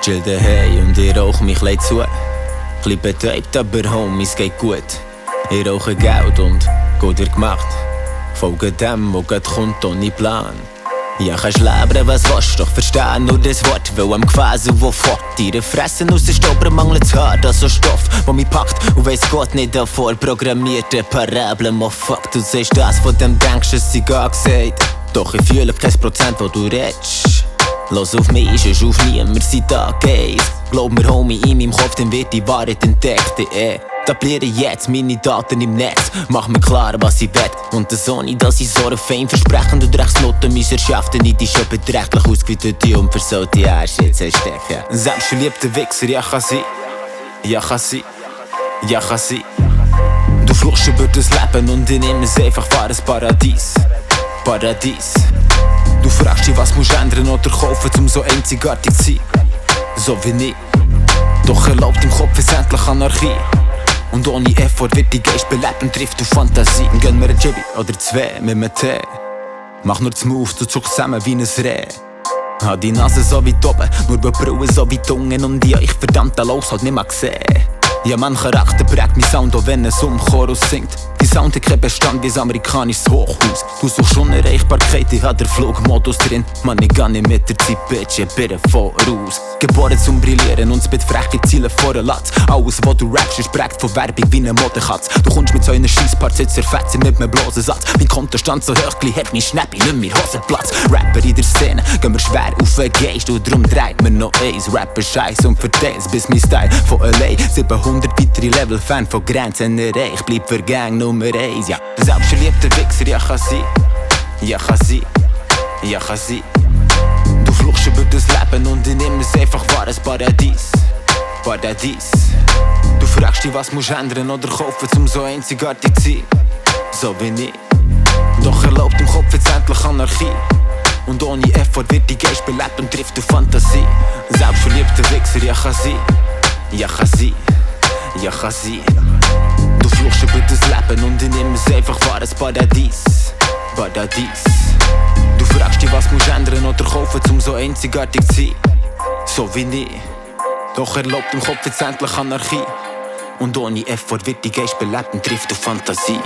chill dehei und ich rauch mich chlei zu. Chli betöibt, aber Homies geht gut. Ich rauche Goud und Goud wird gemacht. Folge dem, wo Gott kommt ohne Plan. Ja, kannst labre, was wosch, doch versta nur das Wort. Weil am Gefasel, wo fort ihre Frässe aus der Stouperet mangleds hart, also Stoff, wo mich packt und weiss Gott nicht davor. Programmierte Parabeln, oh fuck, du siehst das, von dem denkst, es sei gar gesagt. Doch ich fühle kein Prozent, wo du redst. Los auf mich, ist auf niemand sind da Gays. Glaub mir, Homie, in meinem Kopf, dann wird die Wahrheit entdeckt. Etabliere jetzt meine Daten im Netz. Mach mir klar, was ich will. Und das ohne, dass ich so eine Fame versprechen und Rechtsnoten Meisterschaften nicht ist beträchtlich ausgewittete und versaute Arsch jetzt stecken. Säubstverliebte Wixxer, ja kann sein. Ja kann sein. Ja kann sein. Du fluchst über das Leben und ich nehme es einfach war ein Paradies. Paradies. Du fragst dich, was musst ändern oder kaufen, um so einzigartig zu sein. So wie ich. Doch erlaubt im Kopf ist endlich Anarchie. Und ohne Effort wird die Geist belebt und trifft auf Fantasie. Gönn mir ein Chibi oder zwei mit einem Tee. Mach nur den Move, du zuckst zusammen wie ein Reh. Hab die Nase so weit oben, nur die Brille so weit unten. Und ja, ich verdammt los halt nicht mehr gesehen. Ja, mein Charakter prägt mein Sound, auch wenn es Chorus singt. Die Sound hat keinen Bestand wie ein amerikanisches Hochhaus. Du suchst Unerreichbarkeit, ich hab den Flugmodus drin. Mann, ich geh nicht mit der Zeit, Bitch, ich bin voraus. Geboren zum Brillieren und spit freche Ziele vor der Latz. Alles, was du rappst, ist prägt von Werbung wie eine Modekatz. Du kommst mit so einer Scheissparts, jetzt zerfetzt sie mit einem bloßen Satz. Mein Kontostand so hoch, Chli hat mein Schnäppi nicht mehr Hosenplatz. Rapper in der Szene, gehen wir schwer auf den Geist. Und darum dreht mir noch eins. Rapper scheiß und verteil's, bis mein Style von LA 700 weitere Level, Fan von Grenzen erreicht. Bleib für Gang Nummer 1, ja. Säubstverliebte Wixxer, ja kann sein. Ja kann sein. Ja kann sein. Du fluchst über das Leben und ich nehme es einfach war ein Paradies. Paradies. Du fragst dich, was musst ändern oder kaufen, um so einzigartig zu sein. So wie ich. Doch erlaubt im Kopf jetzt endlich Anarchie. Und ohne Effort wird die Geist belebt und trifft auf Fantasie. Säubstverliebte Wixxer, ja kann sein. Ja kann sein. Ja kann sein. Du fluchst über das Leben und ich nehme es einfach war ein Paradies. Paradies. Du fragst dich, was musst ändern oder kaufen, um so einzigartig zu sein. So wie ich. Doch erlaubt im Kopf jetzt endlich Anarchie. Und ohne Effort wird die Geist belebt und trifft auf Fantasie.